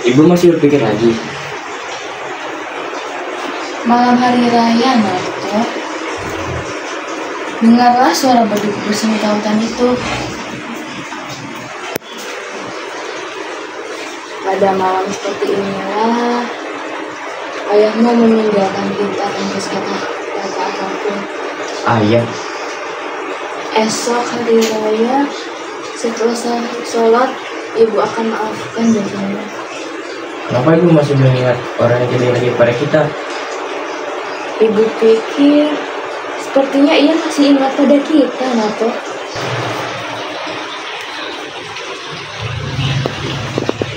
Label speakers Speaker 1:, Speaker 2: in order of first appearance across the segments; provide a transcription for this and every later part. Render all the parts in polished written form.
Speaker 1: Ibu masih berpikir lagi?
Speaker 2: Malam hari raya, Narto. Dengarlah suara beduk bersemi tautan itu. Pada malam seperti inilah ayahmu meninggalkan kita tanpa kata apapun.
Speaker 1: Ayah?
Speaker 2: Esok hari raya, setelah sholat, ibu akan maafkan dosanya.
Speaker 1: Kenapa ibu masih mengingat orang yang tidak lagi pada kita?
Speaker 2: Ibu pikir sepertinya ia masih ingat pada kita, Nato.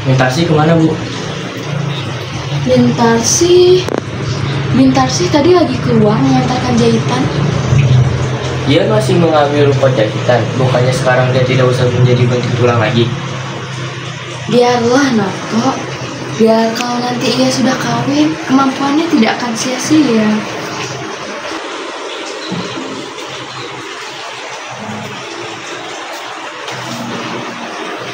Speaker 1: Mintarsi kemana, Bu?
Speaker 2: Bintarsi tadi lagi keluar mengantarkan jahitan.
Speaker 1: Dia masih mengambil rupa jahitan, bukannya sekarang dia tidak usah menjadi bentuk tulang lagi.
Speaker 2: Biarlah, Nato. Biar kalau nanti ia sudah kawin, kemampuannya tidak akan sia-sia.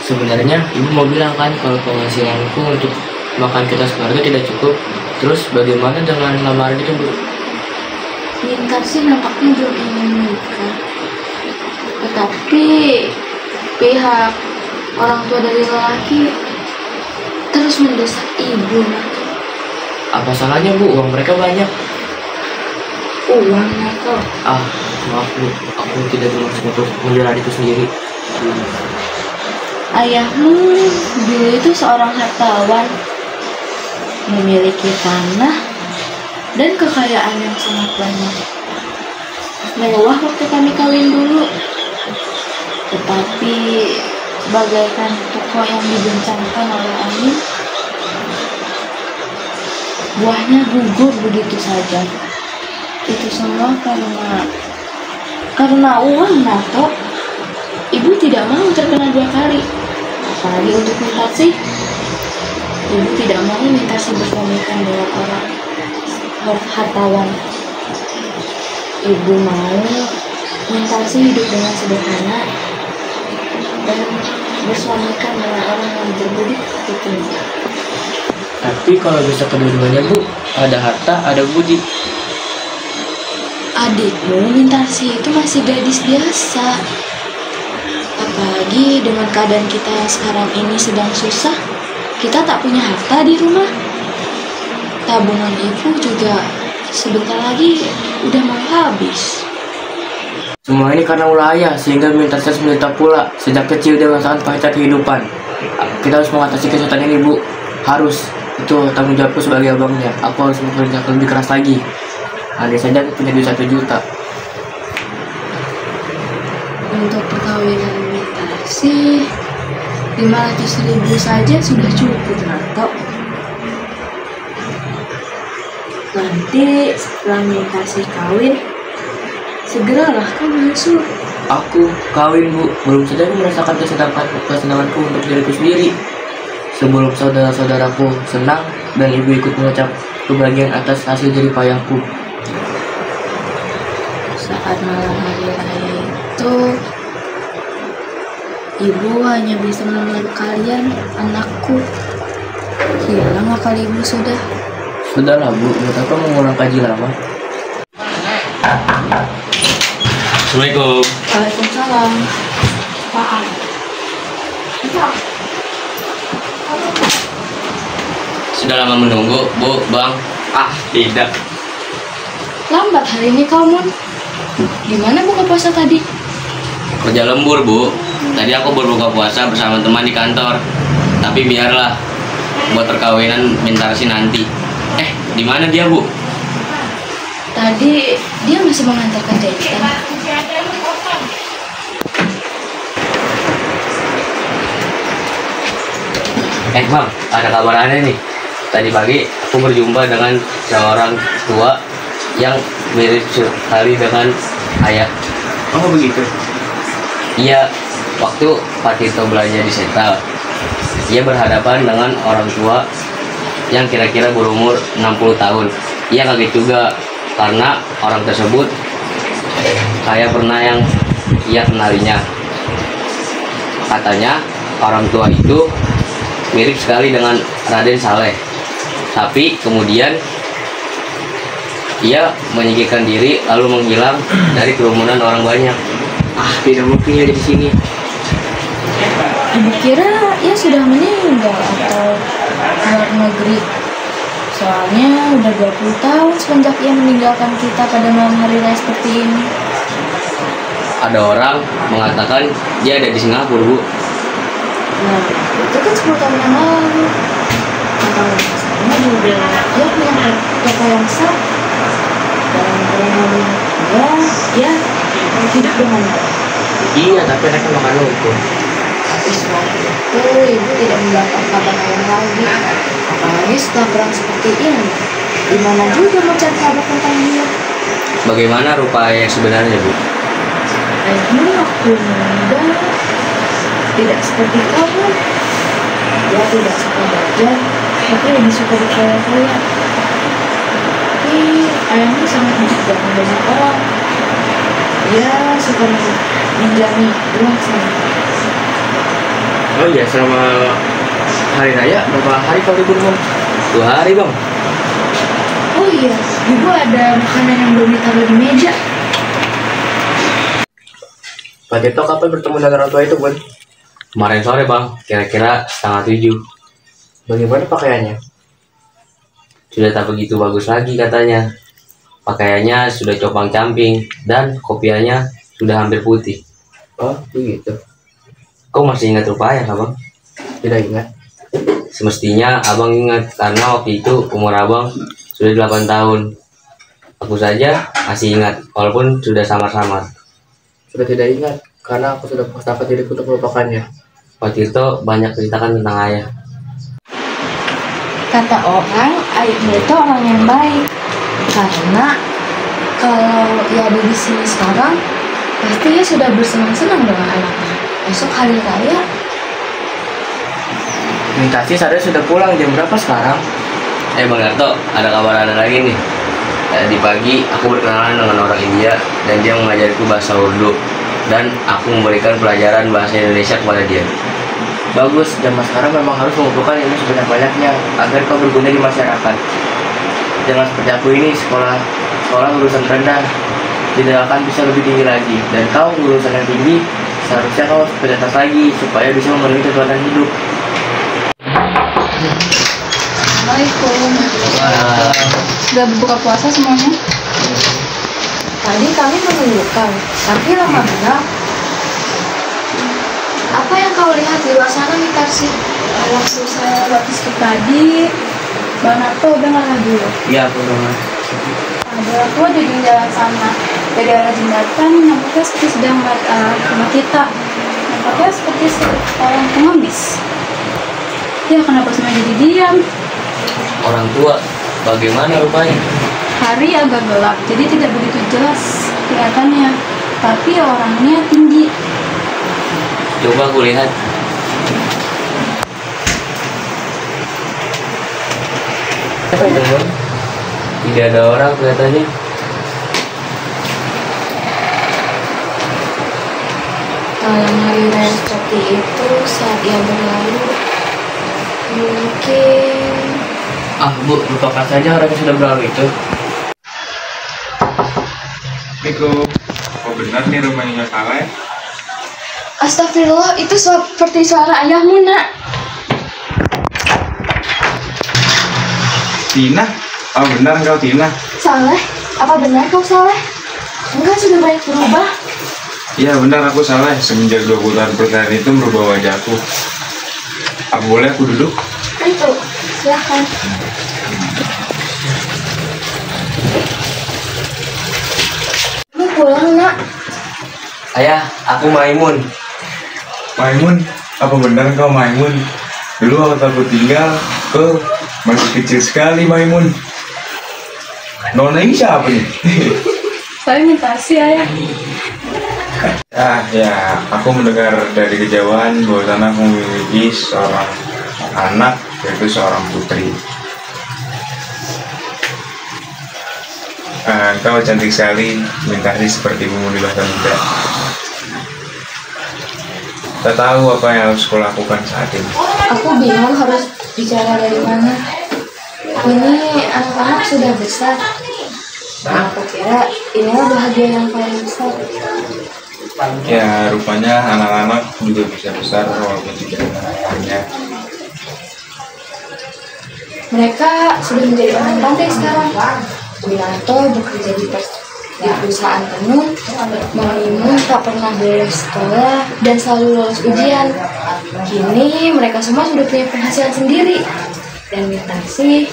Speaker 1: Sebenarnya ibu mau bilang kan kalau penghasilanku untuk makan kita sekeluarga tidak cukup. Terus bagaimana dengan lamaran itu, Bu?
Speaker 2: Bintarsi nampaknya belum ingin menikah. Tetapi pihak orang tua dari lelaki terus mendesak ibu, Nato.
Speaker 1: Apa salahnya, Bu? Uang mereka banyak.
Speaker 2: Uang, Nato.
Speaker 1: Maaf, Bu. Aku tidak bermaksud untuk membela itu sendiri.
Speaker 2: Ayahmu dulu itu seorang hartawan, memiliki tanah dan kekayaan yang sangat banyak. Mewah waktu kami kawin dulu. Tetapi bagaikan toko yang dibencangkan oleh angin, buahnya gugur begitu saja. Itu semua karena uang, Nato. Ibu tidak mau terkena dua kali. Apalagi untuk Mintarsi. Ibu tidak mau Mintarsi bersuamikan dengan orang hartawan. Ibu mau Mintarsi hidup dengan sederhana dan bersuamikan dengan orang yang berbudi pekerti.
Speaker 1: Tapi kalau bisa kedua-duanya, Bu, ada harta, ada budi.
Speaker 2: Adikmu Mintarsi itu masih gadis biasa. Apalagi dengan keadaan kita yang sekarang ini sedang susah, kita tak punya harta di rumah. Tabungan ibu juga sebentar lagi udah mau habis.
Speaker 1: Semua ini karena ulah ayah, sehingga Mintarsi menderita pula. Sejak kecil dia merasakan pahitnya kehidupan. Kita harus mengatasi kesulitan ini, Bu. Harus. Itu tanggung jawabku sebagai abangnya. Aku harus bekerja lebih keras lagi. Andai saja aku punya duit 1 juta.
Speaker 2: Untuk perkawinan Mintarsi 500.000 saja sudah cukup, Nato. Nanti setelah Mintarsi kawin, segeralah kamu nyusul.
Speaker 1: Aku kawin, Bu. Belum saja aku merasakan kesenanganku untuk diriku sendiri. Sebelum saudara-saudaraku senang dan ibu ikut mengucap kebahagiaan atas hasil jerih payahku.
Speaker 2: Saat malam hari raya itu, ibu hanya bisa memeluk kalian, anakku. Hilang akal ibu sudah.
Speaker 1: Sudahlah, Bu. Buat apa mengulang kaji lama?
Speaker 3: Assalamualaikum.
Speaker 2: Waalaikumsalam. Pak.
Speaker 3: Sudah lama menunggu, Bu, Bang? Tidak.
Speaker 2: Lambat hari ini kau, Mun. Gimana buka puasa tadi?
Speaker 3: Kerja lembur, Bu. Tadi aku berbuka puasa bersama teman di kantor. Tapi biarlah, buat perkawinan Mintarsi nanti. Di mana dia, Bu?
Speaker 2: Tadi dia masih mengantarkan jahitan.
Speaker 3: Bang, ada kabar aneh nih. Tadi pagi aku berjumpa dengan seorang tua yang mirip sekali dengan ayah.
Speaker 1: Oh, begitu?
Speaker 3: Iya, waktu Pak Tito belanja di Sental, ia berhadapan dengan orang tua yang kira-kira berumur 60 tahun. Ia kaget juga karena orang tersebut saya pernah yang ia kenalinya. Katanya orang tua itu mirip sekali dengan Raden Saleh. Tapi kemudian ia menyingkirkan diri lalu menghilang dari kerumunan orang banyak.
Speaker 1: Tidak mungkin dia di sini.
Speaker 2: Ibu kira ia sudah meninggal atau keluar negeri. Soalnya udah 20 tahun semenjak ia meninggalkan kita pada malam hari raya seperti ini.
Speaker 3: Ada orang mengatakan dia ada di Singapura, Bu.
Speaker 2: Nah, itu kan 10 tahun yang lalu. Kalau misalnya juga dia punya toko yang besar. Dan kalau ya hidup dengan baik.
Speaker 1: Iya, tapi anaknya makan hukum.
Speaker 2: Tapi selain itu, ibu tidak mendapat kabar yang lagi. Apalagi setelah perang seperti ini. Dimana juga mau cari kabar tentang dia.
Speaker 3: Bagaimana rupa yang sebenarnya, Bu?
Speaker 2: Ayahmu waktu muda tidak seperti kamu. Dia tidak suka belajar, tapi lebih suka berkaya-kaya. Tapi ayahmu sangat menjaga banyak orang. Dia suka menjami uang sama.
Speaker 1: Oh iya, selama hari raya berapa hari kau libur, Bang?
Speaker 3: 2 hari, Bang.
Speaker 2: Oh iya, ibu ada makanan yang belum ditaruh di meja.
Speaker 1: Pak Tirto kapan bertemu dengan orang tua itu, Bun?
Speaker 3: Kemarin sore, Bang, kira-kira 6:30.
Speaker 1: Bagaimana pakaiannya?
Speaker 3: Sudah tak begitu bagus lagi katanya. Pakaiannya sudah compang-camping dan kopiahnya sudah hampir putih.
Speaker 1: Oh, begitu.
Speaker 3: Kau masih ingat rupa ayah, Bang?
Speaker 1: Tidak ingat.
Speaker 3: Semestinya abang ingat karena waktu itu umur abang sudah 8 tahun. Aku saja masih ingat walaupun sudah samar-samar.
Speaker 1: Sudah tidak ingat karena aku sudah paksakan diriku untuk melupakannya.
Speaker 3: Pak Tirto banyak ceritakan tentang ayah.
Speaker 2: Kata orang, ayahmu itu orang yang baik. Karena kalau ia ada di sini sekarang, pasti ia sudah bersenang-senang dengan anaknya. Besok hari raya.
Speaker 1: Mintasi sadar sudah pulang, jam berapa sekarang?
Speaker 3: Bang Darto, ada kabar ada lagi nih. Tadi pagi aku berkenalan dengan orang India dan dia mengajariku bahasa Urdu dan aku memberikan pelajaran bahasa Indonesia kepada dia.
Speaker 1: Bagus, zaman sekarang memang harus mengumpulkan ilmu sebanyak-banyaknya agar kau berguna di masyarakat. Jangan seperti aku ini, sekolah lulusan rendah tidak akan bisa lebih tinggi lagi. Dan kau lulusan yang tinggi, seharusnya kau lebih atas lagi supaya bisa memenuhi tuntutan hidup.
Speaker 2: Assalamualaikum. Sudah berbuka puasa semuanya? Tadi kami menunjukkan, tapi lama benar. Apa yang kau lihat di luar sana, Mikarsi? Waktu saya habis ke tadi, Bang Narto dengarlah dulu.
Speaker 1: Iya, aku dengar.
Speaker 2: Aku ada di jalan sana. Dari arah jembatan, nampaknya seperti sedang rumah kita. Nampaknya seperti seorang pengemis. Ya, kenapa semua jadi diam?
Speaker 3: Orang tua, bagaimana rupanya?
Speaker 2: Hari agak gelap, jadi tidak begitu jelas kelihatannya. Tapi orangnya tinggi.
Speaker 3: Coba aku lihat.
Speaker 1: Apa itu, Bang?
Speaker 3: Tidak ada orang kelihatannya.
Speaker 2: Malam hari raya seperti itu saat ia berlalu, mungkin
Speaker 1: Bu, lupakan saja orang yang sudah berlalu itu.
Speaker 4: Assalamualaikum. Oh benar nih rumahnya Saleh.
Speaker 2: astagfirullah, itu seperti suara ayahmu, Nak.
Speaker 4: Tina? Oh benar kau Tina?
Speaker 2: Saleh, apa benar kau Saleh? Enggak, sudah banyak berubah.
Speaker 4: Iya benar aku Saleh. Semenjak 20 tahun pernikahan itu merubah wajahku. Apa boleh aku duduk?
Speaker 2: Itu, silahkan. Kamu pulang, Nak.
Speaker 3: Ayah, aku Maimun.
Speaker 4: Maimun? Apa benar kau Maimun? Dulu waktu aku tinggal, kau masih kecil sekali Maimun. Nona ini siapa nih?
Speaker 2: Saya minta sih, Ayah.
Speaker 4: Ya, aku mendengar dari kejauhan bahwa aku memiliki seorang anak, yaitu seorang putri. Kau cantik sekali, Mintasi seperti ibumu di masa muda. Tak tahu apa yang harus kulakukan saat ini.
Speaker 2: Aku bingung harus bicara dari mana. Ini anak-anak sudah besar. Aku kira inilah bahagia yang paling besar.
Speaker 4: Ya, rupanya anak-anak juga bisa besar walaupun tidak banyak.
Speaker 2: Mereka sudah menjadi orang pandai sekarang. Winarto bekerja di perusahaan tenun. Maimun tak pernah bolos sekolah dan selalu lolos ujian. Kini mereka semua sudah punya penghasilan sendiri. Dan Mintasi,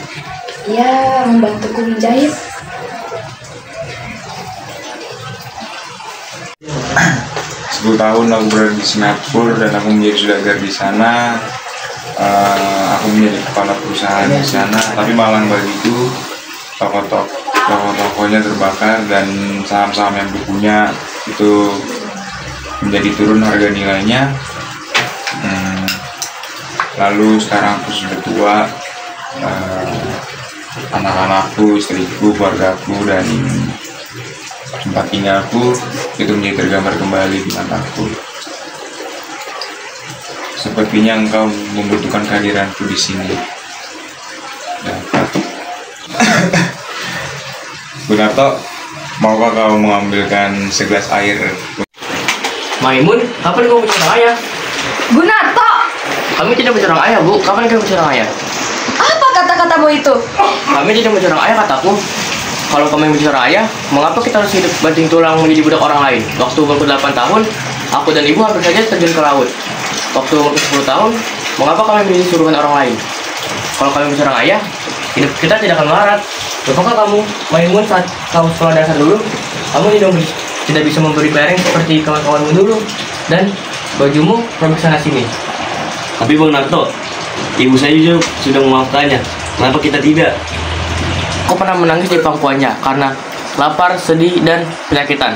Speaker 2: ia membantuku menjahit.
Speaker 4: 10 tahun aku berada di Singapura dan aku menjadi saudagar di sana. Aku menjadi kepala perusahaan di sana, tapi malang begitu toko-tokonya terbakar dan saham-saham yang dipunya itu menjadi turun harga nilainya. Lalu sekarang aku sudah tua, anak-anakku, istriku, keluargaku, dan tempat tinggalku itu menjadi tergambar kembali di mataku. Sepertinya engkau membutuhkan kehadiranku di sini. Dapat. Gunarto, maukah kau mengambilkan segelas air?
Speaker 1: Maimun, kapan kau menyerang ayah?
Speaker 2: Gunarto!
Speaker 1: Kami tidak menyerang ayah, Bu. Kapan kau menyerang ayah?
Speaker 2: Apa kata-katamu itu?
Speaker 1: Kami tidak menyerang ayah, kataku. Kalau kami menyerang ayah, mengapa kita harus hidup banting tulang menjadi budak orang lain? Waktu umurku 8 tahun, aku dan ibu hampir saja terjun ke laut. Waktu umurku 10 tahun, mengapa kami menjadi suruhan orang lain? Kalau kami menyerang ayah, hidup kita tidak akan melarat. Lupakah kamu, Maimun, saat kamu sekolah dasar dulu, kamu tidak bisa memberi kelereng seperti kawan-kawanmu dulu, dan bajumu robek sana sini.
Speaker 3: Tapi Bang Narto, ibu saya juga sudah memaafkannya. Kenapa kita tidak?
Speaker 1: Aku pernah menangis di pangkuannya karena lapar, sedih, dan penyakitan.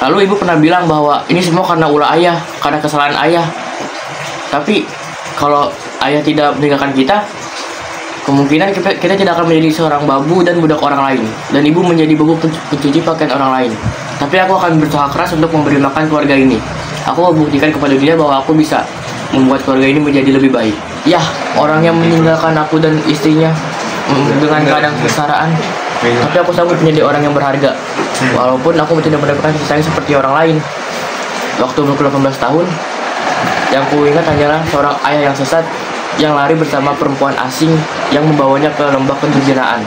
Speaker 1: Lalu ibu pernah bilang bahwa ini semua karena ulah ayah, karena kesalahan ayah. Tapi kalau ayah tidak meninggalkan kita, kemungkinan kita tidak akan menjadi seorang babu dan budak orang lain. Dan ibu menjadi babu pencuci pakaian orang lain. Tapi aku akan berusaha keras untuk memberi makan keluarga ini. Aku membuktikan kepada dunia bahwa aku bisa membuat keluarga ini menjadi lebih baik. Ya, orang yang meninggalkan aku dan istrinya dengan keadaan kesengsaraan, tapi aku sanggup menjadi orang yang berharga. Walaupun aku tidak mendapatkan kasih sayang seperti orang lain. Waktu umurku 18 tahun, yang kuingat hanyalah seorang ayah yang sesat yang lari bersama perempuan asing yang membawanya ke lembah pendurjanaan.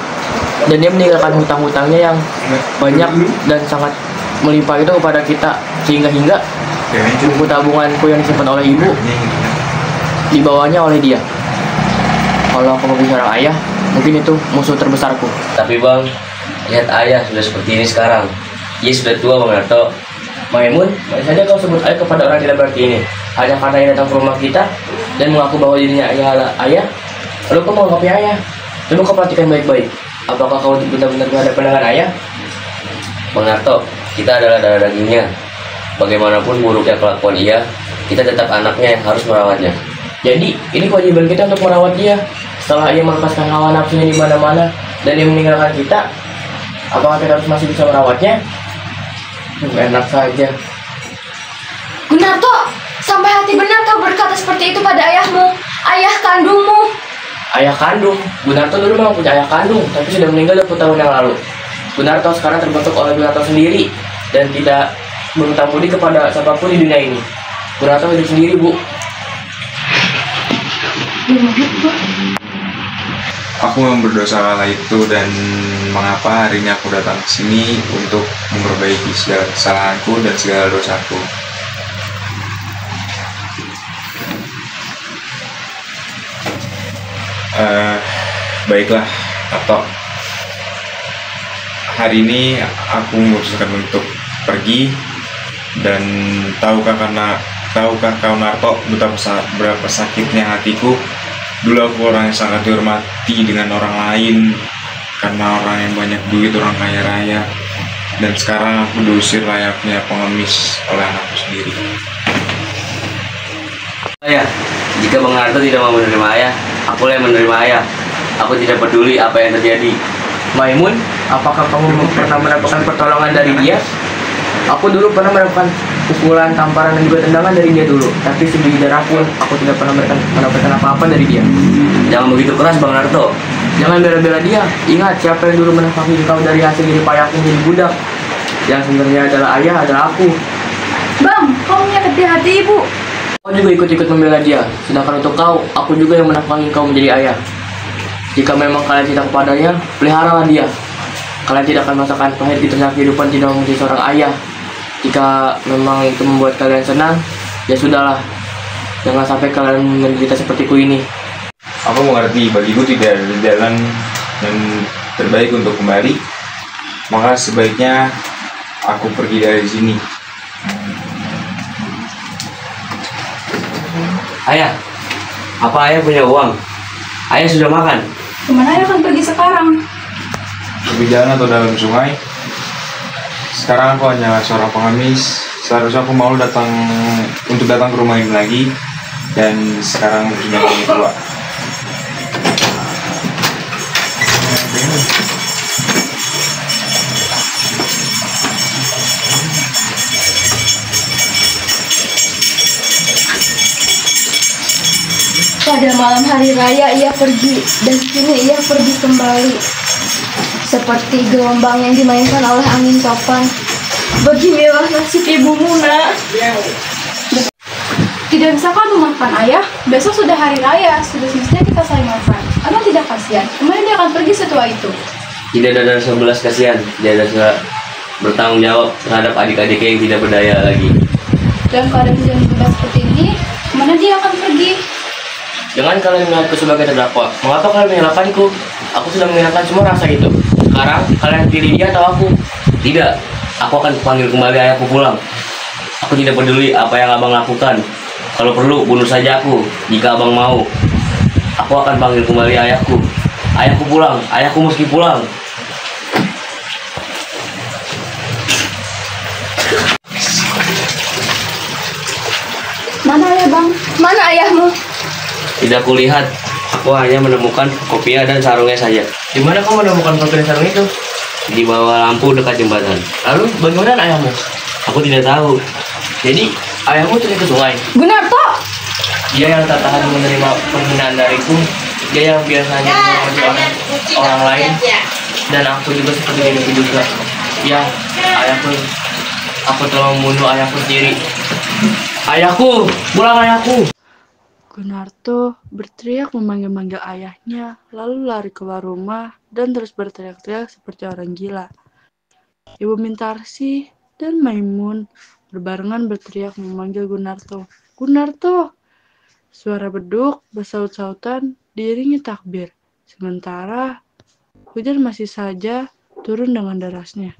Speaker 1: Dan dia meninggalkan hutang-hutangnya yang banyak dan sangat melimpah itu kepada kita, sehingga buku tabunganku yang disimpan oleh ibu dibawanya oleh dia. Kalau aku berbicara ayah, mungkin itu musuh terbesarku.
Speaker 3: Tapi Bang, lihat ayah sudah seperti ini sekarang. Ia sudah tua, Bang Narto.
Speaker 1: Maimun, masih saja kau sebut ayah kepada orang tidak berarti ini hanya karena ia datang ke rumah kita dan mengaku bahwa dirinya ayah. Lalu kau menganggapnya ayah. Coba kau perhatikan baik-baik. Apakah kau benar-benar berhadapan dengan ayah?
Speaker 3: Bang Narto, kita adalah darah dagingnya. Bagaimanapun buruknya kelakuan ia, kita tetap anaknya yang harus merawatnya.
Speaker 1: Jadi, ini kewajiban kita untuk merawat dia. Setelah ia melepaskan hawa nafsunya di mana-mana dan dia meninggalkan kita, apakah kita harus masih bisa merawatnya? Enak saja.
Speaker 2: Gunarto, sampai hati benar kau berkata seperti itu pada ayahmu, ayah kandungmu.
Speaker 1: Ayah kandung? Gunarto dulu memang punya ayah kandung, tapi sudah meninggal 20 tahun yang lalu. Gunarto sekarang terbentuk oleh Gunarto sendiri dan tidak berhutang budi kepada siapapun di dunia ini. Gunarto hidup sendiri, Bu.
Speaker 4: Aku yang berdosa kala itu, dan mengapa hari ini aku datang ke sini untuk memperbaiki segala kesalahanku dan segala dosaku. Baiklah, Tato. Hari ini aku memutuskan untuk pergi, dan tahukah kau Narto berapa sakitnya hatiku. Dulu aku orang yang sangat dihormati dengan orang lain karena orang yang banyak duit, orang kaya raya, dan sekarang aku diusir layaknya pengemis oleh anakku sendiri.
Speaker 3: Ayah, jika Bang Narto tidak mau menerima ayah, akulah yang menerima ayah. Aku tidak peduli apa yang terjadi.
Speaker 1: Maimun, apakah kamu pernah mendapatkan pertolongan dari dia? Aku dulu pernah mendapatkan pukulan, tamparan, dan juga tendangan dari dia dulu. Tapi sejujurnya pun aku tidak pernah mendapatkan apa-apa dari dia.
Speaker 3: Jangan begitu keras Bang Narto.
Speaker 1: Jangan bela-bela dia. Ingat siapa yang dulu menafkahi kau dari hasil jerih payahku menjadi budak. Yang sebenarnya adalah ayah adalah aku.
Speaker 2: Bang, kau menyakiti hati ibu.
Speaker 1: Kau juga ikut-ikut membela dia. Sedangkan untuk kau, aku juga yang menafkahi kau menjadi ayah. Jika memang kalian cinta kepadanya, peliharalah dia. Kalian tidak akan merasakan pahit di tengah kehidupan tidak menjadi seorang ayah. Jika memang itu membuat kalian senang, ya sudahlah. Jangan sampai kalian menderita sepertiku ini.
Speaker 4: Aku mengerti bagiku tidak ada jalan yang terbaik untuk kembali. Maka sebaiknya aku pergi dari sini.
Speaker 3: Ayah, apa ayah punya uang? Ayah sudah makan?
Speaker 2: Kemana ayah akan pergi sekarang?
Speaker 4: Lebih jalan atau dalam sungai. Sekarang aku hanya seorang pengemis. Seharusnya aku mau datang ke rumah ini lagi. Dan sekarang sudah lebih tua.
Speaker 2: Pada malam hari raya ia pergi, dan kini ia pergi kembali. Seperti gelombang yang dimainkan oleh angin topan. Beginilah nasib ibumu, nak. Tidak bisa kamu makan, ayah. Besok sudah hari raya, sudah semestinya kita saling makan. Abang tidak kasihan, kemana dia akan pergi setua itu?
Speaker 3: Tidak ada rasa belas kasihan. Tidak ada rasa bertanggung jawab terhadap adik-adiknya yang tidak berdaya lagi.
Speaker 2: Dalam keadaan hujan deras seperti ini, kemana dia akan pergi?
Speaker 1: Jangan kalian melihatku sebagai terdakwa. Mengapa kalian menyalahkanku? Aku sudah menghilangkan semua rasa itu. Sekarang kalian pilih dia atau aku?
Speaker 3: Tidak, aku akan panggil kembali ayahku pulang. Aku tidak peduli apa yang abang lakukan. Kalau perlu, bunuh saja aku. Jika abang mau, aku akan panggil kembali ayahku. Ayahku pulang, ayahku mesti pulang.
Speaker 2: Mana ayah, bang? Mana ayahmu?
Speaker 3: Tidak kulihat, aku hanya menemukan kopiah dan sarungnya saja.
Speaker 1: Di mana kamu menemukan kopi dan sarung itu?
Speaker 3: Di bawah lampu dekat jembatan.
Speaker 1: Lalu bagaimana ayahmu?
Speaker 3: Aku tidak tahu.
Speaker 1: Jadi ayahmu terjun ke sungai.
Speaker 2: Gunarto!
Speaker 1: Dia yang tak tahan menerima penghinaan dariku. Dia yang biasanya menghormati orang lain. Dan aku juga seperti diriku juga. Ya, ayahku. Aku telah membunuh ayahku sendiri. Ayahku, pulang ayahku.
Speaker 5: Gunarto berteriak memanggil-manggil ayahnya, lalu lari keluar rumah dan terus berteriak-teriak seperti orang gila. Ibu Mintarsih dan Maimun berbarengan berteriak memanggil Gunarto. Gunarto! Suara beduk bersaut-sautan diiringi takbir, sementara hujan masih saja turun dengan derasnya.